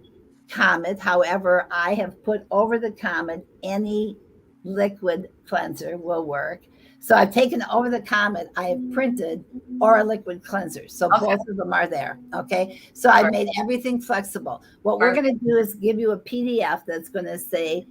Comet. However, I have put over the Comet, any liquid cleanser will work. So I've taken over the Comet, I have printed or a liquid cleanser. So both of them are there. Okay. So I made everything flexible. What we're going to do is give you a PDF that's going to say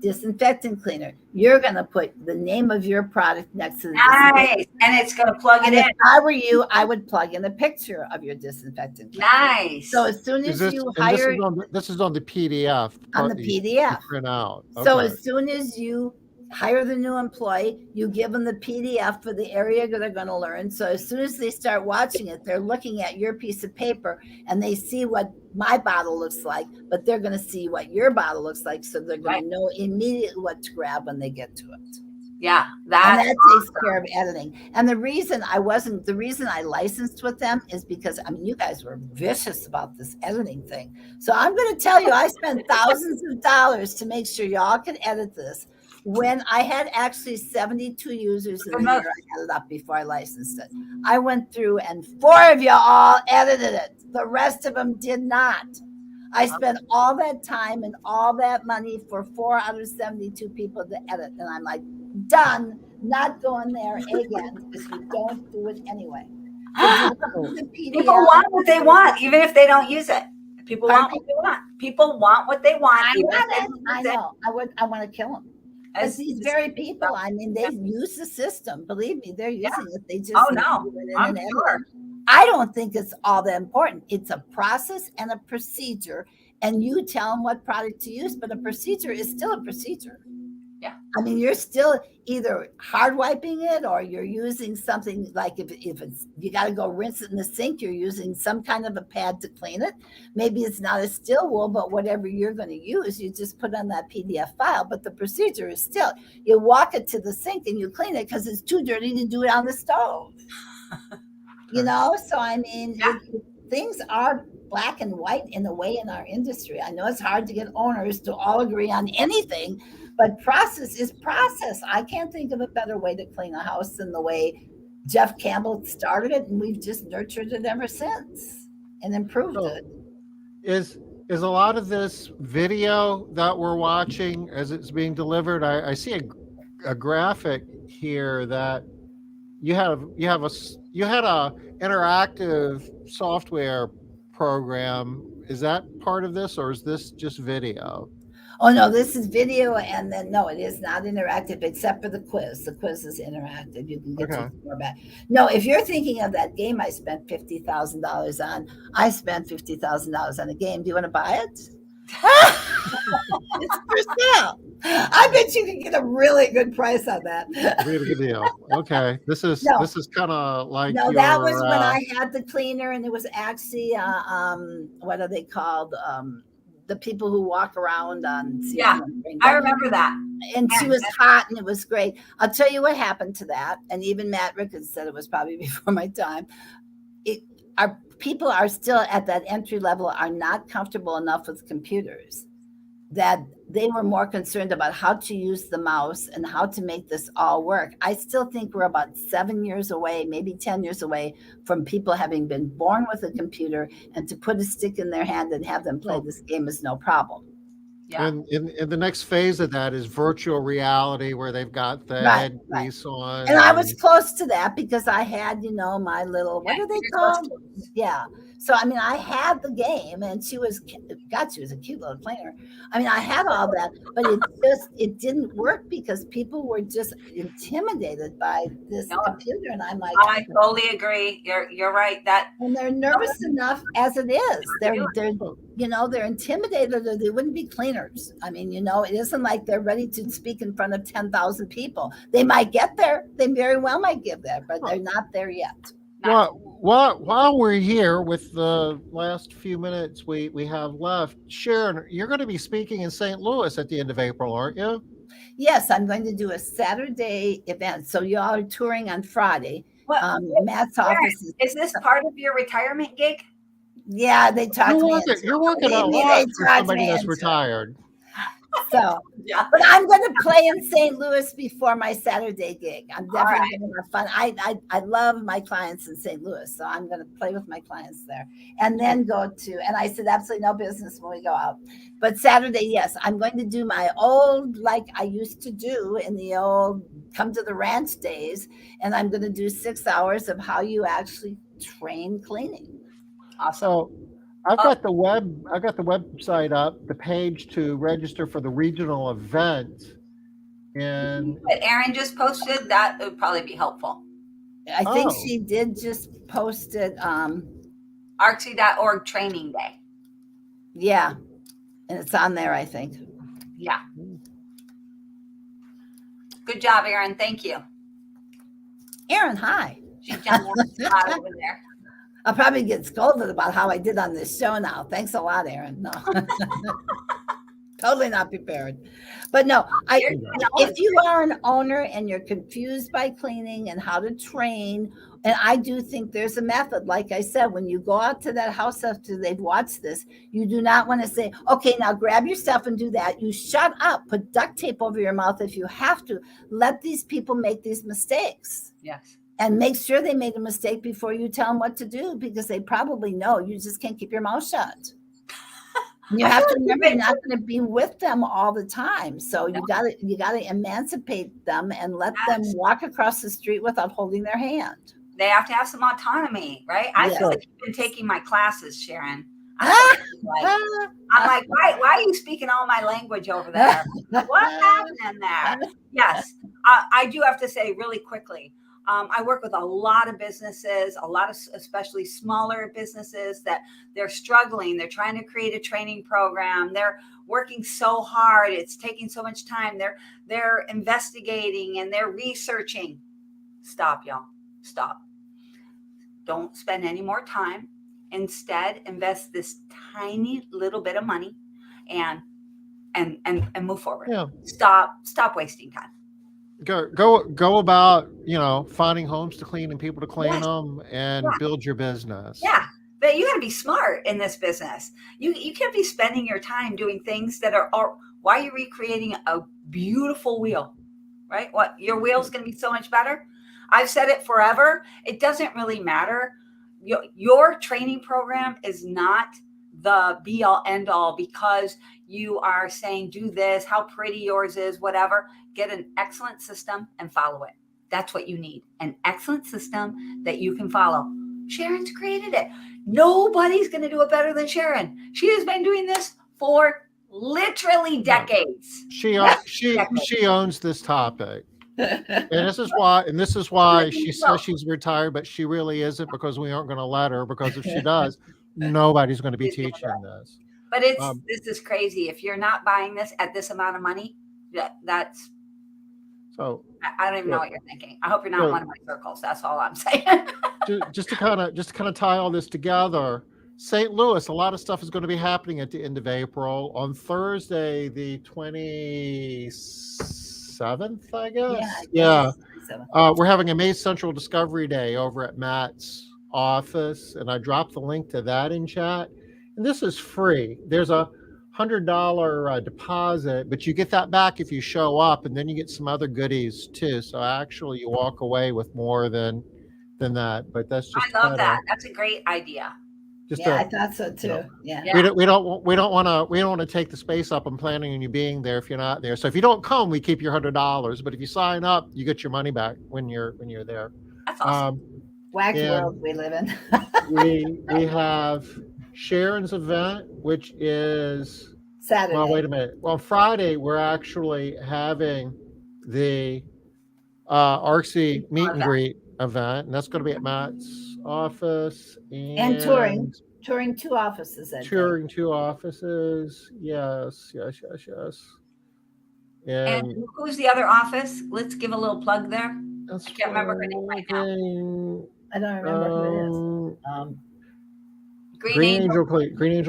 disinfectant cleaner. You're going to put the name of your product next to the Nice. And it's going to plug it and in. if I were you, I would plug in a picture of your disinfectant cleaner. Nice. So as soon as you hire this is on the PDF on the part that you PDF. print out. So Okay. as soon as you hire the new employee, you give them the PDF for the area that they're going to learn. So as soon as they start watching it, they're looking at your piece of paper and they see what my bottle looks like, but they're going to see what your bottle looks like. So they're going to know immediately what to grab when they get to it. Yeah, and that takes care of editing. And the reason I licensed with them is because, I mean, you guys were vicious about this editing thing. So I'm going to tell you, I spent thousands of dollars to make sure y'all could edit this. When I had actually 72 users in the year, I had it up before I licensed it. I went through and 4 of you all edited it. The rest of them did not. I spent all that time and all that money for 4 out of 72 people to edit. And I'm like, done, not going there again, because you don't do it anyway. People want what they want, even if they don't use it. People want what they want. People want what they want. I know. I want to kill them. As these very people, I mean, they use the system. Believe me, they're using it. They just I'm sure. I don't think it's all that important. It's a process and a procedure, and you tell them what product to use, but a procedure is still a procedure. Yeah. I mean, you're still either hard wiping it or you're using something like if it's, you got to go rinse it in the sink, you're using some kind of a pad to clean it. Maybe it's not a still wool, but whatever you're going to use, you just put on that PDF file. But the procedure is still, you walk it to the sink and you clean it because it's too dirty to do it on the stove. You know, so I mean, things are black and white in a way in our industry. I know it's hard to get owners to all agree on anything, but process is process. I can't think of a better way to clean a house than the way Jeff Campbell started it, and we've just nurtured it ever since and improved it. Is a lot of this video that we're watching as it's being delivered? I see a graphic here that you had a interactive software program. Is that part of this, or is this just video? Oh, no, this is video, and then, no, it is not interactive except for the quiz. The quiz is interactive. You can get to more back. No, if you're thinking of that game I spent $50,000 on, I spent $50,000 on a game. Do you want to buy it? It's for sale. I bet you can get a really good price on that. Really good deal. Okay, this is kind of like that was when I had the cleaner, and it was actually what are they called? The people who walk around on. I remember that. And she was hot, and it was great. I'll tell you what happened to that. And even Matt Ricketts said it was probably before my time. Our people are still at that entry level, are not comfortable enough with computers, that they were more concerned about how to use the mouse and how to make this all work. I still think we're about 7 years away, maybe 10 years away from people having been born with a computer, and to put a stick in their hand and have them play this game is no problem. Yeah. And in the next phase of that is virtual reality, where they've got the headpiece on. And I was close to that because I had, my little, what are they called? Yeah. So, I mean, I had the game, and she was a cute little player. I mean, I had all that, but it didn't work because people were just intimidated by this computer. And I'm like, I totally agree. You're right. And they're nervous enough as it is. They're intimidated, or they wouldn't be cleaners. I mean, it isn't like they're ready to speak in front of 10,000 people. They might get there. They very well might get there, but they're not there yet. While we're here with the last few minutes we have left, Sharon, you're going to be speaking in St. Louis at the end of April, aren't you? Yes, I'm going to do a Saturday event. So y'all are touring on Friday. Matt's office is this part of your retirement gig? Yeah, they talked to me. You're working a lot for somebody that's retired. So, but I'm going to play in St. Louis before my Saturday gig. I'm definitely going to have fun. I love my clients in St. Louis, so I'm going to play with my clients there, and then and I said absolutely no business when we go out. But Saturday, yes, I'm going to do my old, like I used to do in the old Come to the Ranch days, and I'm going to do 6 hours of how you actually train cleaning. Awesome. So, I've got the website up, the page to register for the regional event. And Erin just posted that. It would probably be helpful. I think she did just post it. ARCSI.org training day. Yeah. And it's on there, I think. Yeah. Good job, Erin. Thank you. Erin, hi. She's done one spot over there. I'll probably get scolded about how I did on this show now. Thanks a lot, Erin. No. Totally not prepared. But no, if you are an owner and you're confused by cleaning and how to train, and I do think there's a method. Like I said, when you go out to that house after they've watched this, you do not want to say, okay, now grab your stuff and do that. You shut up, put duct tape over your mouth if you have to. Let these people make these mistakes. Yes. And make sure they made a mistake before you tell them what to do, because they probably know. You just can't keep your mouth shut. You have to remember you're not going to be with them all the time. So you got to emancipate them and let them walk across the street without holding their hand. They have to have some autonomy, right? I feel like you've been taking my classes, Sharon. I'm like, why are you speaking all my language over there? What's happening there? Yes, I do have to say really quickly, I work with a lot of businesses, especially smaller businesses that they're struggling. They're trying to create a training program. They're working so hard. It's taking so much time. They're investigating and they're researching. Stop, y'all. Stop. Don't spend any more time. Instead, invest this tiny little bit of money and move forward. Yeah. Stop wasting time. Go about, finding homes to clean and people to clean them and build your business. Yeah. But you got to be smart in this business. You can't be spending your time doing things that are why are you recreating a beautiful wheel, right? What, your wheel's going to be so much better. I've said it forever. It doesn't really matter. Your training program is not the be all end all because you are saying, do this, how pretty yours is, whatever. Get an excellent system and follow it. That's what you need. An excellent system that you can follow. Sharon's created it. Nobody's going to do it better than Sharon. She has been doing this for literally decades. She owns this topic. And this is why she says she's retired, but she really isn't, because we aren't going to let her, because if she does, nobody's going to be teaching this. But this is crazy. If you're not buying this at this amount of money, that's so. I don't even know what you're thinking. I hope you're not in one of my circles. That's all I'm saying. just to kind of tie all this together, St. Louis, a lot of stuff is going to be happening at the end of April. On Thursday, the 27th, I guess. Yeah. We're having a MaidCentral Discovery Day over at Matt's office, and I dropped the link to that in chat. And this is free. There's a $100 deposit, but you get that back if you show up, and then you get some other goodies too. So actually, you walk away with more than that. But that's just. I love that. That's a great idea. I thought so too. We don't want to take the space up. I'm planning on you being there if you're not there. So if you don't come, we keep your $100. But if you sign up, you get your money back when you're there. That's awesome. Wacky world we live in. we have Sharon's event, which is Saturday. Well, wait a minute. Well, Friday we're actually having the ARCSI meet and greet event, and that's going to be at Matt's office and touring 2 offices. Touring 2 offices. Yes. And who's the other office? Let's give a little plug there. I can't remember her name right now. I don't remember who it is. Green Angel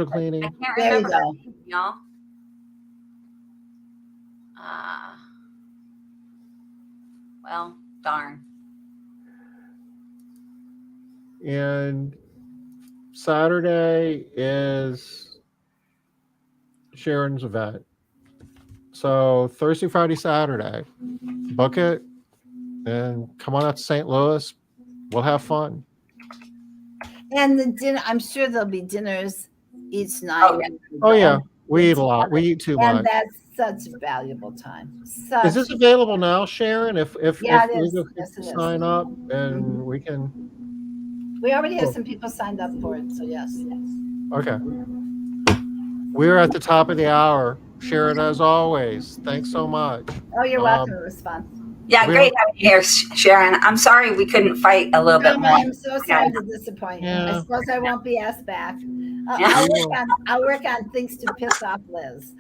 Cleaning. I can't There remember you go. that, y'all. Well, darn. And Saturday is Sharon's event. So Thursday, Friday, Saturday, book it and come on out to St. Louis. We'll have fun. And the dinner, I'm sure there'll be dinners each night. Oh yeah. We eat a lot. We eat too much. And that's such valuable time. Is this available now, Sharon? If it is. Yes, it sign up and we can. We already have some people signed up for it, so yes. Okay. We're at the top of the hour. Sharon, as always, thanks so much. Oh, you're welcome. It was fun. Yeah, great having you here, Sharon. I'm sorry we couldn't fight a little bit more. I'm so sorry to disappoint you. I suppose I won't be asked back. I'll work on things to piss off Liz.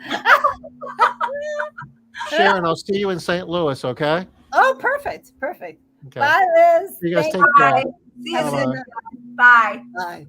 Sharon, I'll see you in St. Louis, okay? Oh, perfect. Perfect. Okay. Bye, Liz. You guys Thank take care. Bye. See you Have a soon. good Bye. night. Bye.